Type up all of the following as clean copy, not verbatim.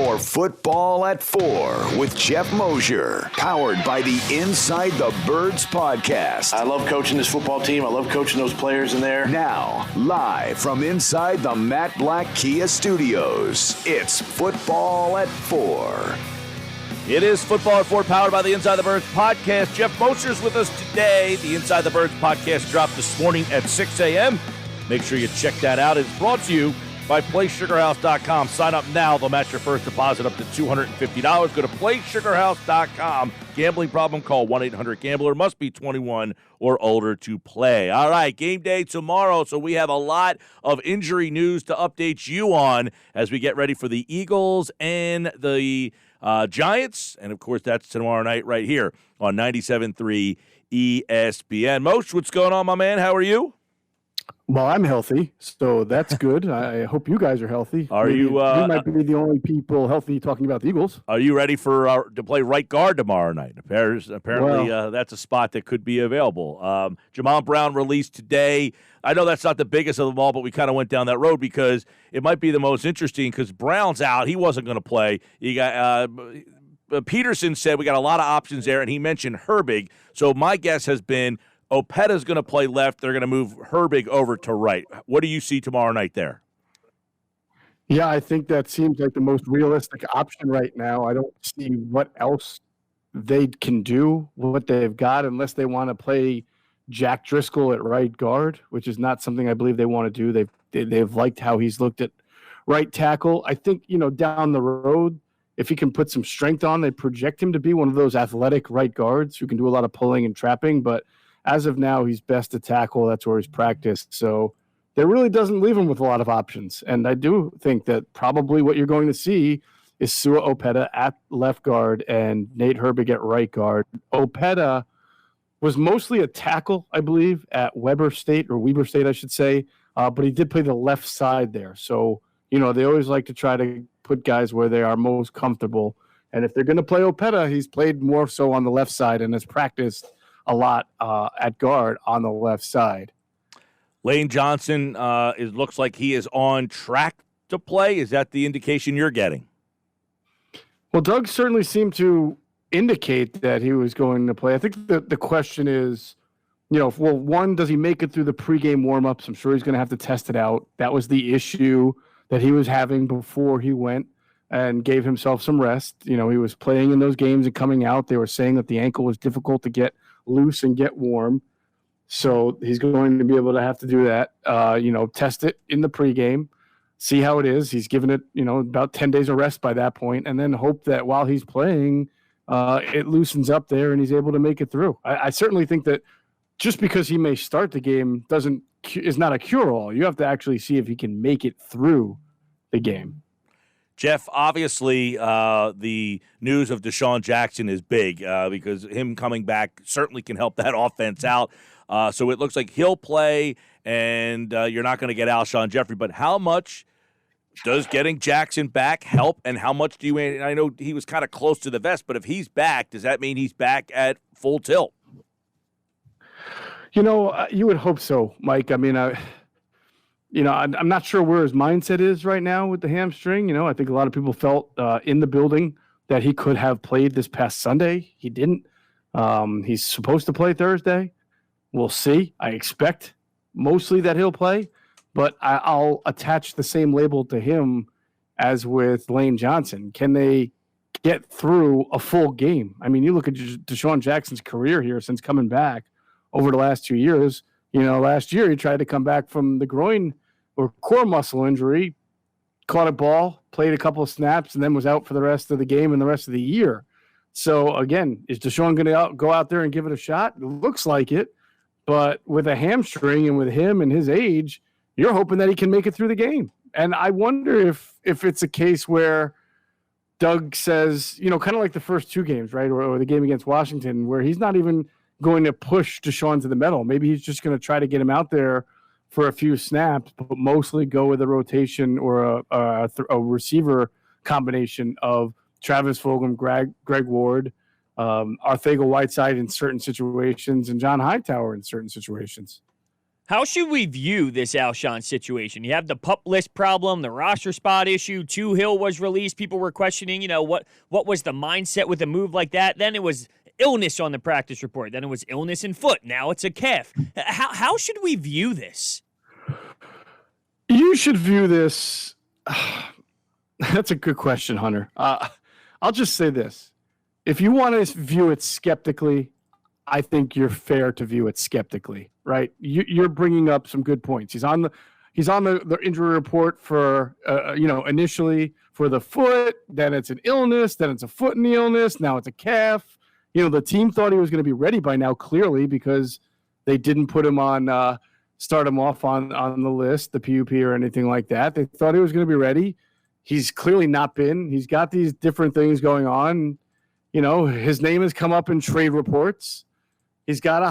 for Football at 4 with Geoff Mosher, powered by the Inside the Birds podcast. I love coaching this football team. I love coaching those players in there. Now, live from inside the Matt Black Kia Studios, it's Football at 4. It is Football at 4, powered by the Inside the Birds podcast. Geoff Mosher's with us today. The Inside the Birds podcast dropped this morning at 6 a.m. Make sure you check that out. It's brought to you by PlaySugarHouse.com. Sign up now. They'll match your first deposit up to $250. Go to PlaySugarHouse.com. Gambling problem? Call 1-800-GAMBLER. Must be 21 or older to play. All right, game day tomorrow, so we have a lot of injury news to update you on as we get ready for the Eagles and the Giants. And, of course, that's tomorrow night right here on 97.3 ESPN. Moshe, what's going on, my man? How are you? Well, I'm healthy, so that's good. I hope you guys are healthy. Are you? You might be the only people healthy talking about the Eagles. Are you ready for to play right guard tomorrow night? Apparently, that's a spot that could be available. Jamal Brown released today. I know that's not the biggest of them all, but we kind of went down that road because it might be the most interesting because Brown's out. He wasn't going to play. You got Peterson said we got a lot of options there, and he mentioned Herbig. So my guess has been Opeta's going to play left. They're going to move Herbig over to right. What do you see tomorrow night there? Yeah, I think that seems like the most realistic option right now. I don't see what else they can do, what they've got, unless they want to play Jack Driscoll at right guard, which is not something I believe they want to do. They've liked how he's looked at right tackle. I think, down the road, if he can put some strength on, they project him to be one of those athletic right guards who can do a lot of pulling and trapping, but as of now, he's best to tackle. That's where he's practiced. So that really doesn't leave him with a lot of options. And I do think that probably what you're going to see is Sua Opeta at left guard and Nate Herbig at right guard. Opeta was mostly a tackle, I believe, at Weber State, I should say. But he did play the left side there. So, they always like to try to put guys where they are most comfortable. And if they're going to play Opeta, he's played more so on the left side and has practiced a lot at guard on the left side. Lane Johnson looks like he is on track to play. Is that the indication you're getting? Well, Doug certainly seemed to indicate that he was going to play. I think the question is, one, does he make it through the pregame warmups? I'm sure he's going to have to test it out. That was the issue that he was having before he went and gave himself some rest. He was playing in those games and coming out. They were saying that the ankle was difficult to get loose and get warm. So he's going to be able to have to do that, test it in the pregame, see how it is. He's given it, about 10 days of rest by that point, and then hope that while he's playing, it loosens up there and he's able to make it through. I certainly think that just because he may start the game is not a cure-all. You have to actually see if he can make it through the game. Geoff, obviously the news of Desean Jackson is big because him coming back certainly can help that offense out. So it looks like he'll play, and you're not going to get Alshon Jeffrey. But how much does getting Jackson back help, and how much do you – I know he was kind of close to the vest, but if he's back, does that mean he's back at full tilt? You would hope so, Mike. I mean, I'm not sure where his mindset is right now with the hamstring. I think a lot of people felt in the building that he could have played this past Sunday. He didn't. He's supposed to play Thursday. We'll see. I expect mostly that he'll play, but I'll attach the same label to him as with Lane Johnson. Can they get through a full game? I mean, you look at Desean Jackson's career here since coming back over the last 2 years. Last year he tried to come back from the groin or core muscle injury, caught a ball, played a couple of snaps, and then was out for the rest of the game and the rest of the year. So, again, is Desean going to go out there and give it a shot? It looks like it. But with a hamstring and with him and his age, you're hoping that he can make it through the game. And I wonder if it's a case where Doug says, kind of like the first two games, right, or the game against Washington, where he's not even going to push Desean to the metal. Maybe he's just going to try to get him out there for a few snaps, but mostly go with a rotation or a receiver combination of Travis Fulgham, Greg Ward, Arthego Whiteside in certain situations, and John Hightower in certain situations. How should we view this Alshon situation? You have the PUP list problem, the roster spot issue. Hill was released. People were questioning, what was the mindset with a move like that? Then it was illness on the practice report. Then it was illness in foot. Now it's a calf. How should we view this? You should view this. That's a good question, Hunter. I'll just say this. If you want to view it skeptically, I think you're fair to view it skeptically, right? You're bringing up some good points. He's on the injury report for, initially for the foot, then it's an illness, then it's a foot in the illness, now it's a calf. The team thought he was going to be ready by now, clearly, because they didn't put him on, start him off on the list, the PUP or anything like that. They thought he was going to be ready. He's clearly not been. He's got these different things going on. His name has come up in trade reports. He's got a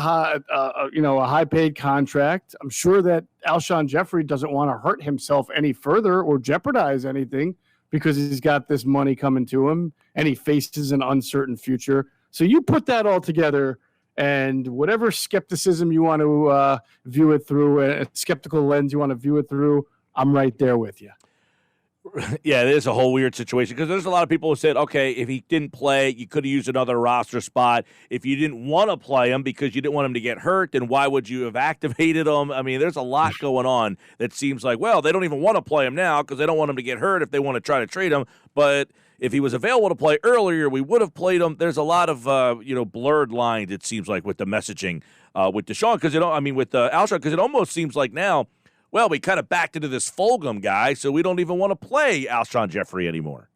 high-paid contract. I'm sure that Alshon Jeffrey doesn't want to hurt himself any further or jeopardize anything because he's got this money coming to him and he faces an uncertain future. So you put that all together, and whatever skepticism you want to view it through, a skeptical lens you want to view it through, I'm right there with you. Yeah, it is a whole weird situation because there's a lot of people who said, okay, if he didn't play, you could have used another roster spot. If you didn't want to play him because you didn't want him to get hurt, then why would you have activated him? I mean, there's a lot going on that seems like, well, they don't even want to play him now because they don't want him to get hurt if they want to try to trade him. But if he was available to play earlier, we would have played him. There's a lot of, blurred lines, it seems like, with the messaging with Desean, with Alshon, because it almost seems like now, well, we kind of backed into this Fulgham guy, so we don't even want to play Alshon Jeffrey anymore.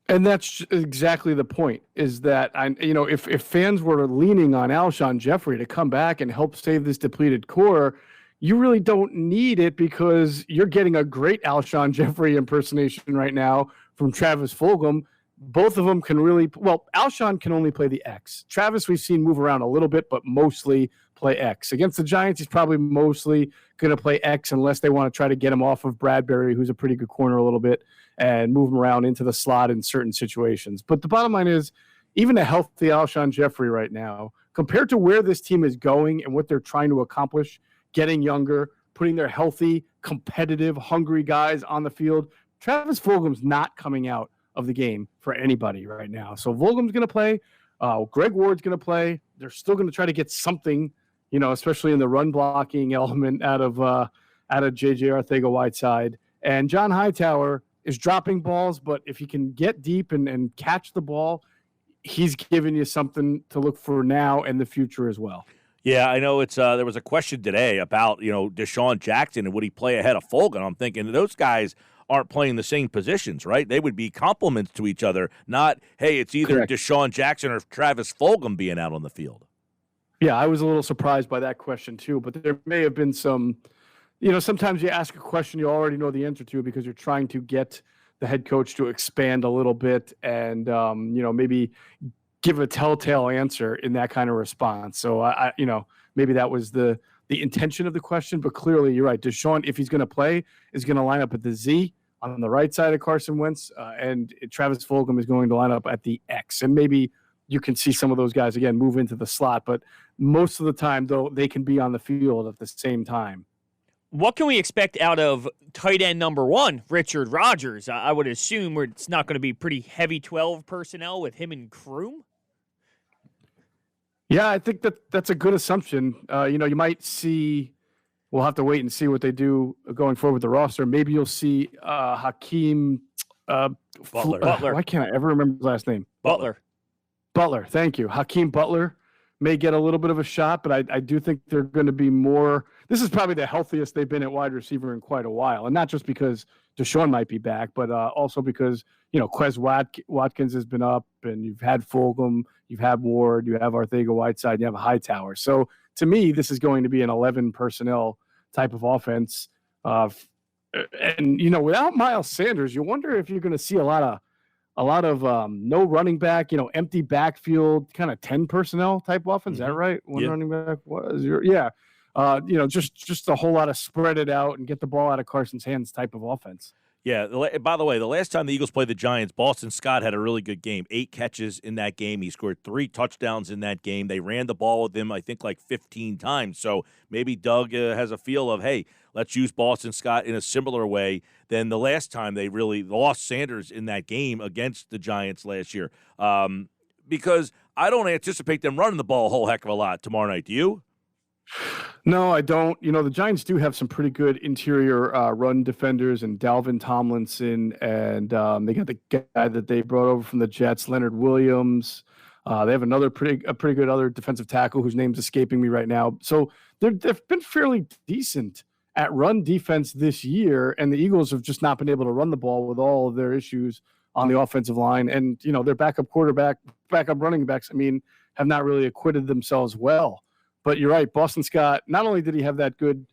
And that's exactly the point, is that, if fans were leaning on Alshon Jeffrey to come back and help save this depleted core, you really don't need it because you're getting a great Alshon Jeffrey impersonation right now from Travis Fulgham. Both of them can really – Alshon can only play the X. Travis we've seen move around a little bit, but mostly play X. Against the Giants, he's probably mostly going to play X unless they want to try to get him off of Bradbury, who's a pretty good corner a little bit, and move him around into the slot in certain situations. But the bottom line is, even a healthy Alshon Jeffrey right now, compared to where this team is going and what they're trying to accomplish, getting younger, putting their healthy, competitive, hungry guys on the field, Travis Fulgham's not coming out of the game for anybody right now. So Fulgham's going to play. Greg Ward's going to play. They're still going to try to get something, especially in the run blocking element out of J.J. Arcega-Whiteside. And John Hightower is dropping balls, but if he can get deep and catch the ball, he's giving you something to look for now and the future as well. Yeah, I know it's there was a question today about, Desean Jackson and would he play ahead of Fulgham. I'm thinking those guys aren't playing the same positions, right? They would be complements to each other, not, hey, it's either Correct. Desean Jackson or Travis Fulgham being out on the field. Yeah, I was a little surprised by that question too, but there may have been some, sometimes you ask a question you already know the answer to because you're trying to get the head coach to expand a little bit and, maybe give a telltale answer in that kind of response. So, maybe that was the intention of the question, but clearly you're right. Desean, if he's going to play, is going to line up at the Z on the right side of Carson Wentz, and Travis Fulgham is going to line up at the X. And maybe you can see some of those guys, again, move into the slot, but most of the time, though, they can be on the field at the same time. What can we expect out of tight end number one, Richard Rodgers? I would assume it's not going to be pretty heavy 12 personnel with him and Kroom. Yeah, I think that's a good assumption. You might see – we'll have to wait and see what they do going forward with the roster. Maybe you'll see Hakeem Butler. Why can't I ever remember his last name? Butler, thank you. Hakeem Butler may get a little bit of a shot, but I do think they're going to be more – this is probably the healthiest they've been at wide receiver in quite a while, and not just because Desean might be back, but also because – Quez Watkins has been up, and you've had Fulgham, you've had Ward, you have Arcega-Whiteside, you have a Hightower. So to me, this is going to be an 11 personnel type of offense. And without Miles Sanders, you wonder if you're going to see a lot of no running back, empty backfield, kind of 10 personnel type offense. Is that right? One running back. What is your just a whole lot of spread it out and get the ball out of Carson's hands type of offense. Yeah, by the way, the last time the Eagles played the Giants, Boston Scott had a really good game. 8 catches in that game. He scored 3 touchdowns in that game. They ran the ball with him, I think, like 15 times. So maybe Doug has a feel of, hey, let's use Boston Scott in a similar way than the last time they really lost Sanders in that game against the Giants last year. Because I don't anticipate them running the ball a whole heck of a lot tomorrow night. Do you? No, I don't. The Giants do have some pretty good interior run defenders, and Dalvin Tomlinson, and they got the guy that they brought over from the Jets, Leonard Williams. They have a pretty good other defensive tackle whose name's escaping me right now. So they've been fairly decent at run defense this year, and the Eagles have just not been able to run the ball with all of their issues on the offensive line. And, their backup running backs, have not really acquitted themselves well. But you're right, Boston Scott, not only did he have that good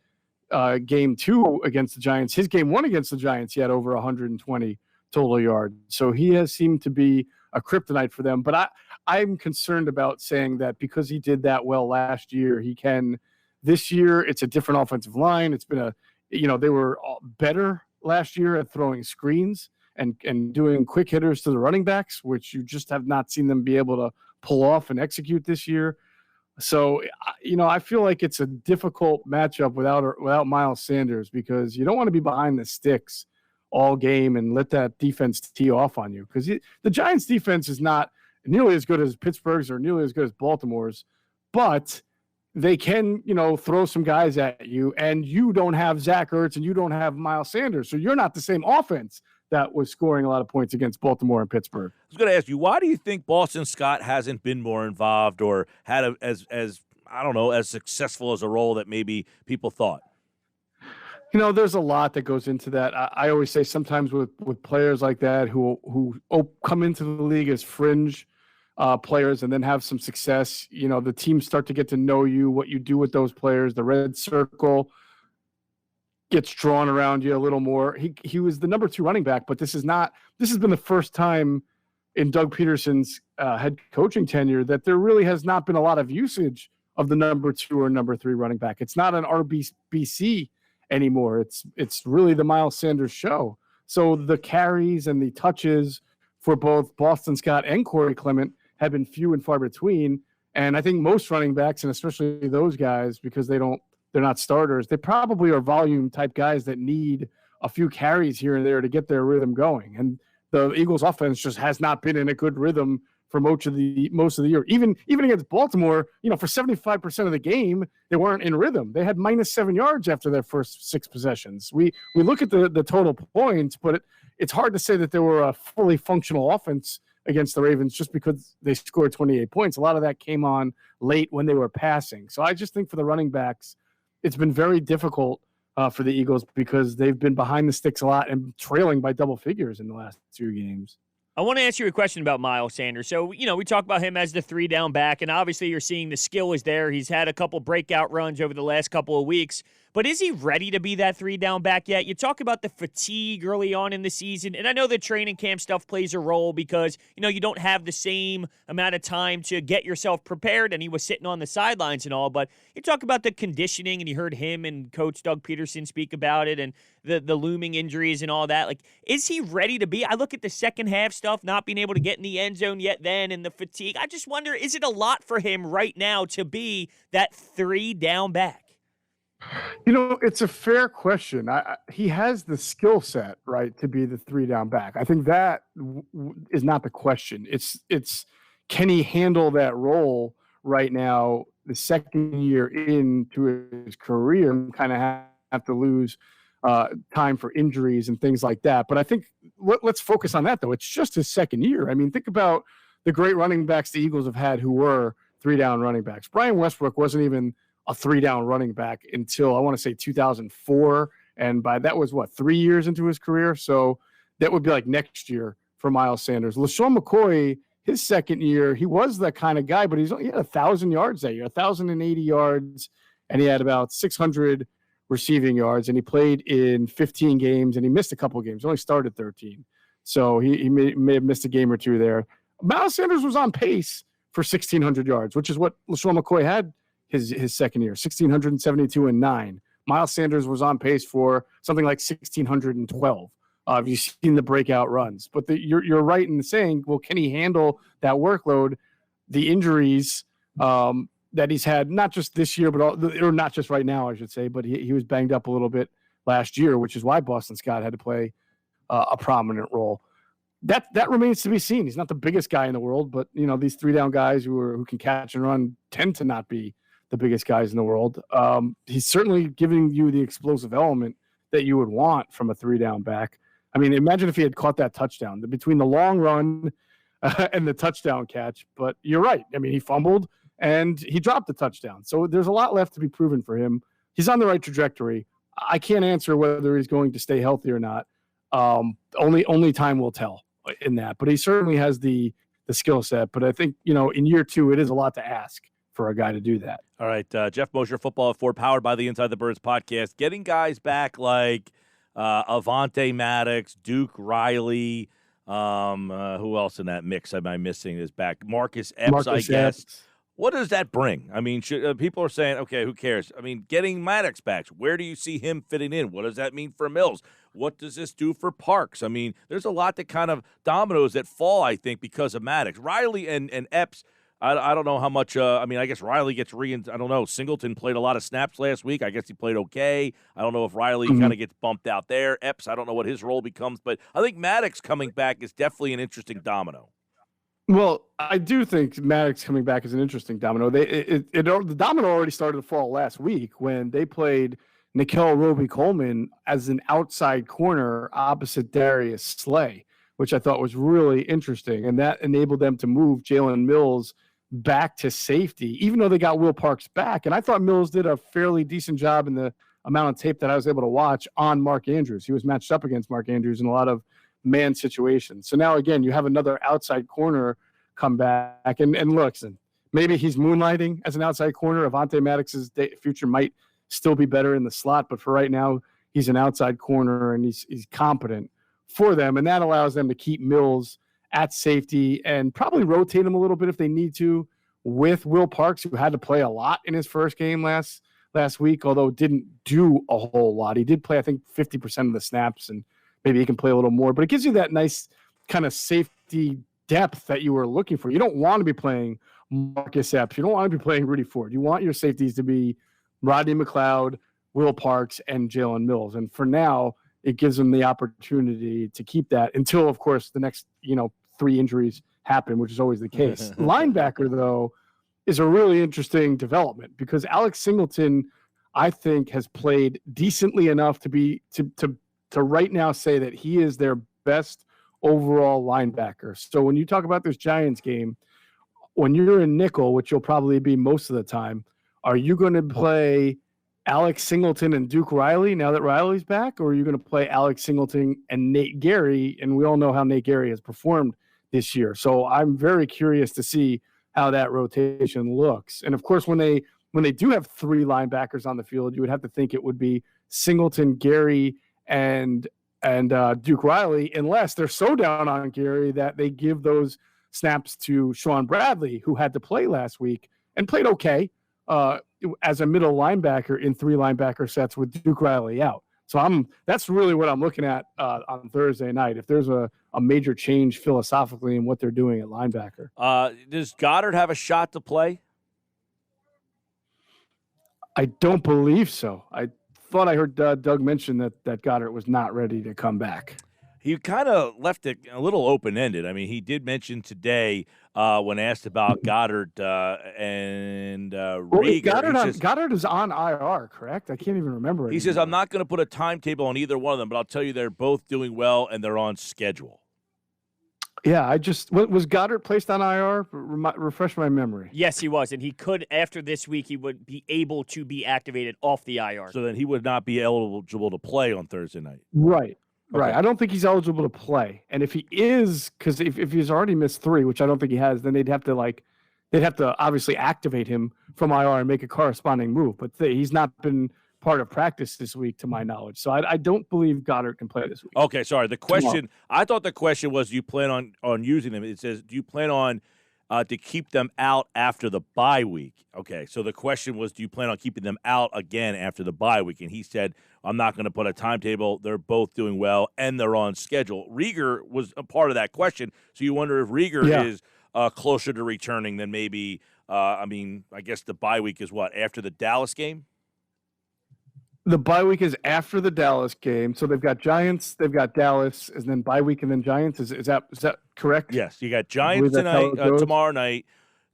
game 2 against the Giants, his game 1 against the Giants, he had over 120 total yards. So he has seemed to be a kryptonite for them. But I'm concerned about saying that because he did that well last year, he can this year. It's a different offensive line. It's been they were better last year at throwing screens and doing quick hitters to the running backs, which you just have not seen them be able to pull off and execute this year. So, I feel like it's a difficult matchup without Miles Sanders, because you don't want to be behind the sticks all game and let that defense tee off on you, because the Giants' defense is not nearly as good as Pittsburgh's or nearly as good as Baltimore's, but they can, throw some guys at you, and you don't have Zach Ertz and you don't have Miles Sanders, so you're not the same offense that was scoring a lot of points against Baltimore and Pittsburgh. I was going to ask you, why do you think Boston Scott hasn't been more involved or had as successful as a role that maybe people thought? There's a lot that goes into that. I always say sometimes with players like that who come into the league as fringe players and then have some success, the teams start to get to know you, what you do with those players. The red circle gets drawn around you a little more. He was the number 2 running back, but this has been the first time in Doug Peterson's head coaching tenure that there really has not been a lot of usage of the number 2 or number 3 running back. It's not an RBC anymore. It's really the Miles Sanders show. So the carries and the touches for both Boston Scott and Corey Clement have been few and far between. And I think most running backs, and especially those guys, because they're not starters, they probably are volume type guys that need a few carries here and there to get their rhythm going. And the Eagles offense just has not been in a good rhythm for most of the year. Even against Baltimore, for 75% of the game, they weren't in rhythm. They had -7 yards after their first 6 possessions. We look at the total points, but it's hard to say that they were a fully functional offense against the Ravens just because they scored 28 points. A lot of that came on late when they were passing. So I just think for the running backs, it's been very difficult for the Eagles because they've been behind the sticks a lot and trailing by double figures in the last 2 games. I want to ask you a question about Miles Sanders. So, we talk about him as the 3-down back, and obviously you're seeing the skill is there. He's had a couple breakout runs over the last couple of weeks. But is he ready to be that 3-down back yet? You talk about the fatigue early on in the season, and I know the training camp stuff plays a role because, you don't have the same amount of time to get yourself prepared, and he was sitting on the sidelines and all. But you talk about the conditioning, and you heard him and Coach Doug Peterson speak about it, and the looming injuries and all that. Like, is he ready to be? I look at the second half stuff, not being able to get in the end zone yet then, and the fatigue. I just wonder, is it a lot for him right now to be that 3-down back? It's a fair question. He has the skill set, right, to be the 3-down back. I think that is not the question. It's can he handle that role right now, the second year into his career, and kind of have to lose time for injuries and things like that. But I think let's focus on that, though. It's just his second year. Think about the great running backs the Eagles have had who were 3-down running backs. Brian Westbrook wasn't even a 3-down running back until I want to say 2004. And by that was 3 years into his career. So that would be like next year for Miles Sanders. LaShawn McCoy, his second year, he was that kind of guy, but he had 1,000 yards that year, 1,080 yards. And he had about 600 receiving yards, and he played in 15 games, and he missed a couple of games. He only started 13. So he may have missed a game or two there. Miles Sanders was on pace for 1,600 yards, which is what LaShawn McCoy had his second year, 1,672 and 9. Miles Sanders was on pace for something like 1,612 Have you seen the breakout runs? But you're right in saying, well, can he handle that workload, the injuries that he's had, not just this year, or not just right now, I should say, but he was banged up a little bit last year, which is why Boston Scott had to play a prominent role. That remains to be seen. He's not the biggest guy in the world, but these 3-down guys who can catch and run tend to not be the biggest guys in the world. He's certainly giving you the explosive element that you would want from a 3-down back. I mean, imagine if he had caught that touchdown between the long run and the touchdown catch. But you're right. I mean, he fumbled and he dropped the touchdown. So there's a lot left to be proven for him. He's on the right trajectory. I can't answer whether he's going to stay healthy or not. Only time will tell in that. But he certainly has the skill set. But I think, in year 2, it is a lot to ask for a guy to do that. All right, Geoff Mosher, Football at 4, powered by the Inside the Birds podcast. Getting guys back like Avonte Maddox, Duke Riley, who else in that mix am I missing is back? Marcus Epps, I guess. Epps. What does that bring? I mean, people are saying, okay, who cares? I mean, getting Maddox back, where do you see him fitting in? What does that mean for Mills? What does this do for Parks? I mean, there's a lot that kind of dominoes that fall, I think, because of Maddox. Riley and Epps, I don't know how much. I guess Riley gets I don't know. Singleton played a lot of snaps last week. I guess he played okay. I don't know if Riley kind of gets bumped out there. Epps, I don't know what his role becomes. But I think Maddox coming back is definitely an interesting domino. Well, I do think Maddox coming back is an interesting domino. The domino already started to fall last week when they played Nickel Roby-Coleman as an outside corner opposite Darius Slay, which I thought was really interesting. And that enabled them to move Jalen Mills back to safety, even though they got Will Parks back. And I thought Mills did a fairly decent job in the amount of tape that I was able to watch on Mark Andrews. He was matched up against Mark Andrews in a lot of man situations. So now, again, you have another outside corner come back. And listen, maybe he's moonlighting as an outside corner. Avonte Maddox's future might still be better in the slot, but for right now, he's an outside corner and he's competent for them. And that allows them to keep Mills at safety and probably rotate him a little bit if they need to with Will Parks, who had to play a lot in his first game last week, although didn't do a whole lot. He did play, I think, 50% of the snaps, and maybe he can play a little more. But it gives you that nice kind of safety depth that you were looking for. You don't want to be playing Marcus Epps. You don't want to be playing Rudy Ford. You want your safeties to be Rodney McLeod, Will Parks, and Jalen Mills. And for now, it gives them the opportunity to keep that until, of course, the next 3 injuries happen, which is always the case. Linebacker, though, is a really interesting development because Alex Singleton, I think, has played decently enough to right now say that he is their best overall linebacker. So when you talk about this Giants game, when you're in nickel, which you'll probably be most of the time, are you going to play Alex Singleton and Duke Riley now that Riley's back, or are you going to play Alex Singleton and Nate Gary? And we all know how Nate Gary has performed this year. So I'm very curious to see how that rotation looks. And of course, when they do have 3 linebackers on the field, you would have to think it would be Singleton, Gary, and Duke Riley, unless they're so down on Gary that they give those snaps to Sean Bradley, who had to play last week and played okay as a middle linebacker in 3 linebacker sets with Duke Riley out. So that's really what I'm looking at on Thursday night. If there's a major change philosophically in what they're doing at linebacker. Does Goddard have a shot to play? I don't believe so. I thought I heard Doug mention that Goddard was not ready to come back. He kind of left it a little open-ended. I mean, he did mention today when asked about Goddard and Rieger. Goddard is on IR, correct? I can't even remember. He says, I'm not going to put a timetable on either one of them, but I'll tell you they're both doing well and they're on schedule. Yeah, was Goddard placed on IR? Refresh my memory. Yes, he was, and he could, after this week, he would be able to be activated off the IR. So then he would not be eligible to play on Thursday night. Right. Okay. Right. I don't think he's eligible to play. And if he is, because if he's already missed 3, which I don't think he has, then they'd have to obviously activate him from IR and make a corresponding move. But he's not been part of practice this week, to my knowledge. So I don't believe Goddard can play this week. Okay, sorry. The question, I thought the question was, do you plan on using them? It says, do you plan on to keep them out after the bye week? Okay, so the question was, do you plan on keeping them out again after the bye week? And he said, I'm not going to put a timetable. They're both doing well, and they're on schedule. Rieger was a part of that question, so you wonder if Rieger is closer to returning than maybe I guess the bye week is what, after the Dallas game? The bye week is after the Dallas game. So they've got Giants, they've got Dallas, and then bye week and then Giants. Is that correct? Yes. You got Giants tonight, tomorrow night,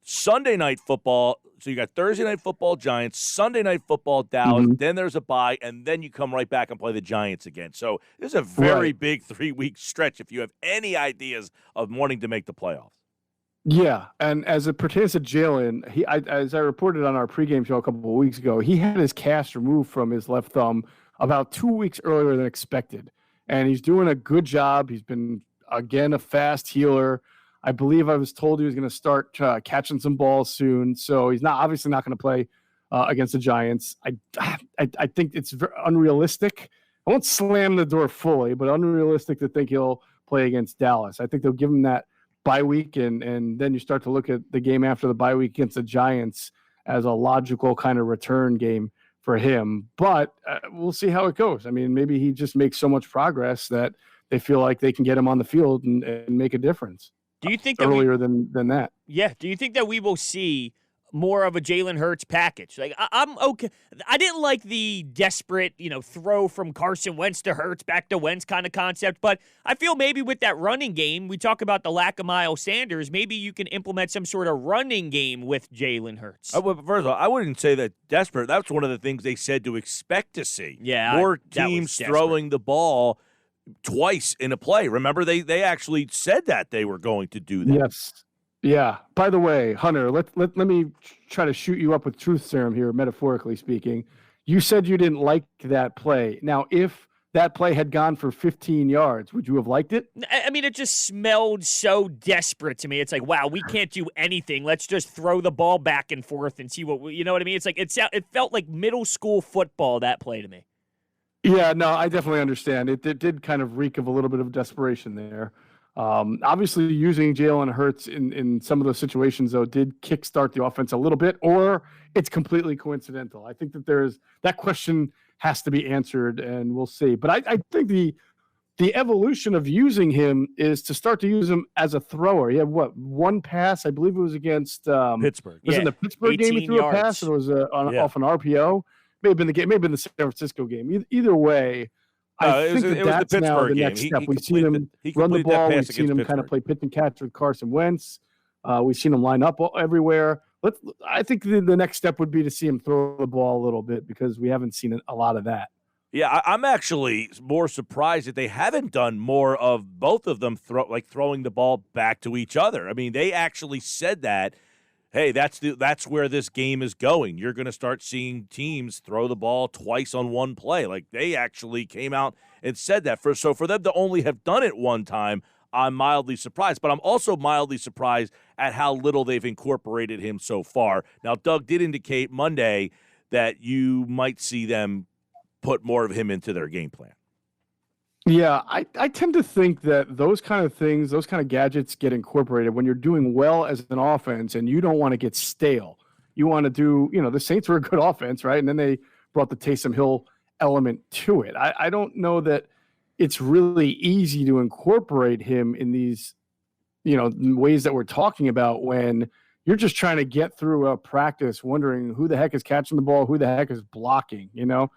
Sunday night football. So you got Thursday night football, Giants, Sunday night football, Dallas. Then there's a bye, and then you come right back and play the Giants again. So this is a very big 3-week stretch if you have any ideas of wanting to make the playoffs. Yeah, and as it pertains to Jalen, as I reported on our pregame show a couple of weeks ago, he had his cast removed from his left thumb about 2 weeks earlier than expected, and he's doing a good job. He's been, again, a fast healer. I believe I was told he was going to start catching some balls soon, so he's obviously not going to play against the Giants. I think it's unrealistic. I won't slam the door fully, but unrealistic to think he'll play against Dallas. I think they'll give him that bye week, and then you start to look at the game after the bye week against the Giants as a logical kind of return game for him. But we'll see how it goes. I mean, maybe he just makes so much progress that they feel like they can get him on the field and make a difference. Do you think earlier than that? Yeah. Do you think that we will see more of a Jalen Hurts package? Like, I'm okay. I didn't like the desperate, throw from Carson Wentz to Hurts back to Wentz kind of concept, but I feel maybe with that running game, we talk about the lack of Miles Sanders, maybe you can implement some sort of running game with Jalen Hurts. First of all, I wouldn't say that desperate. That's one of the things they said to expect to see. Yeah, more teams throwing the ball twice in a play. Remember, they actually said that they were going to do that. Yes. Yeah. By the way, Hunter, let me try to shoot you up with truth serum here, metaphorically speaking. You said you didn't like that play. Now, if that play had gone for 15 yards, would you have liked it? I mean, it just smelled so desperate to me. It's like, wow, we can't do anything. Let's just throw the ball back and forth and see you know what I mean? It's like it felt like middle school football, that play to me. Yeah, no, I definitely understand. It did kind of reek of a little bit of desperation there. Obviously, using Jalen Hurts in some of those situations, though, did kickstart the offense a little bit, or it's completely coincidental. I think that that question has to be answered, and we'll see. But I think the evolution of using him is to start to use him as a thrower. He had, one pass? I believe it was against Pittsburgh. Was it in the Pittsburgh game he threw a pass, or was it off an RPO? May have been the game, maybe in the San Francisco game. Either way, I think it was the Pittsburgh the game. next step. We've seen him run the ball. We've seen him kind of play pitch and catch with Carson Wentz. We've seen him line up everywhere. I think the next step would be to see him throw the ball a little bit, because we haven't seen a lot of that. Yeah, I'm actually more surprised that they haven't done more of both of them throwing the ball back to each other. I mean, they actually said that. Hey, that's where this game is going. You're going to start seeing teams throw the ball twice on one play. Like, they actually came out and said that. So for them to only have done it one time, I'm mildly surprised. But I'm also mildly surprised at how little they've incorporated him so far. Now, Doug did indicate Monday that you might see them put more of him into their game plan. Yeah, I tend to think that those kind of things, those kind of gadgets get incorporated when you're doing well as an offense and you don't want to get stale. You want to do, the Saints were a good offense, right? And then they brought the Taysom Hill element to it. I don't know that it's really easy to incorporate him in these, ways that we're talking about when you're just trying to get through a practice wondering who the heck is catching the ball, who the heck is blocking, You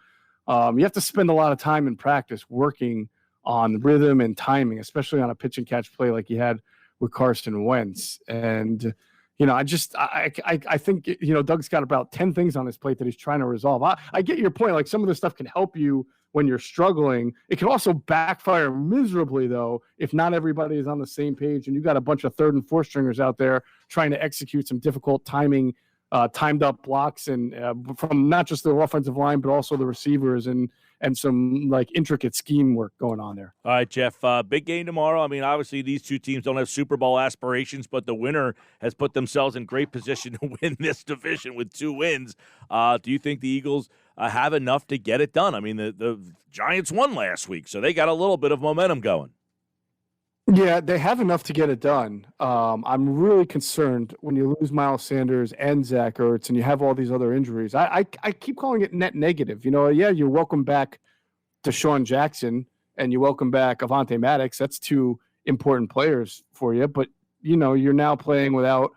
have to spend a lot of time in practice working on rhythm and timing, especially on a pitch and catch play like you had with Carson Wentz. And, I think, Doug's got about 10 things on his plate that he's trying to resolve. I get your point. Like, some of this stuff can help you when you're struggling. It can also backfire miserably, though, if not everybody is on the same page and you got a bunch of third and fourth stringers out there trying to execute some difficult timed up blocks and from not just the offensive line, but also the receivers and some intricate scheme work going on there. All right, Jeff, big game tomorrow. I mean, obviously these two teams don't have Super Bowl aspirations, but the winner has put themselves in great position to win this division with 2 wins. Do you think the Eagles have enough to get it done? I mean, the Giants won last week, so they got a little bit of momentum going. Yeah, they have enough to get it done. I'm really concerned when you lose Miles Sanders and Zach Ertz and you have all these other injuries. I keep calling it net negative. Yeah, you're welcome back Desean Jackson and you welcome back Avonte Maddox. That's two important players for you. But, you're now playing without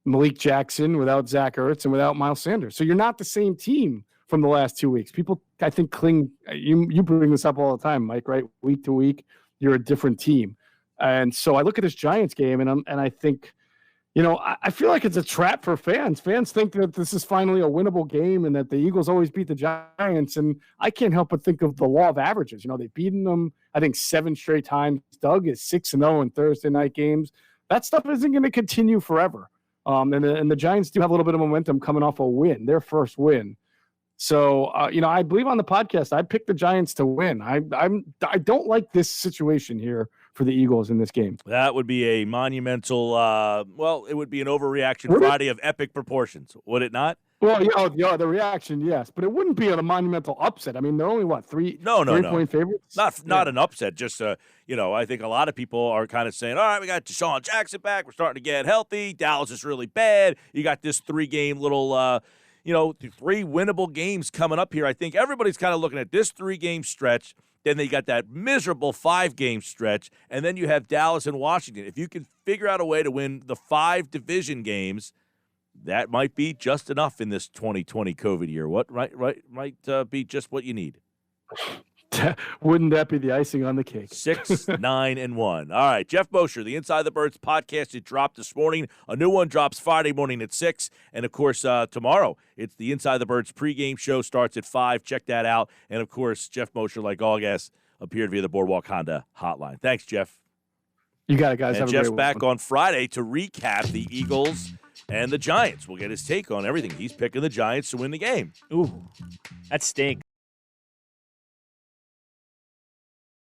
Malik Jackson, without Zach Ertz, and without Miles Sanders. So you're not the same team from the last 2 weeks. People, I think, you bring this up all the time, Mike, right? Week to week, you're a different team. And so I look at this Giants game and I think, I feel like it's a trap for fans. Fans think that this is finally a winnable game and that the Eagles always beat the Giants. And I can't help but think of the law of averages. They've beaten them, I think, 7 straight times. Doug is 6-0 in Thursday night games. That stuff isn't going to continue forever. And the Giants do have a little bit of momentum coming off a win, their first win. So, I believe on the podcast, I picked the Giants to win. I don't like this situation here for the Eagles in this game. That would be a monumental, it would be an overreaction Friday of epic proportions, would it not? Well, the reaction, yes, but it wouldn't be a monumental upset. I mean, they're only three point favorites. Not an upset. Just I think a lot of people are kind of saying, all right, we got Desean Jackson back. We're starting to get healthy. Dallas is really bad. You got this 3-game little, 3 winnable games coming up here. I think everybody's kind of looking at this 3-game stretch. Then they got that miserable 5-game stretch, and then you have Dallas and Washington. If you can figure out a way to win the 5 division games, that might be just enough in this 2020 COVID year. What might be just what you need. Wouldn't that be the icing on the cake? 6, 9, and 1. All right, Geoff Mosher, the Inside the Birds podcast. It dropped this morning. A new one drops Friday morning at 6. And, of course, tomorrow, it's the Inside the Birds pregame show starts at 5. Check that out. And, of course, Geoff Mosher, like all guests, appeared via the Boardwalk Honda hotline. Thanks, Geoff. You got it, guys. And Jeff's back on Friday to recap the Eagles and the Giants. We'll get his take on everything. He's picking the Giants to win the game. Ooh, that stinks.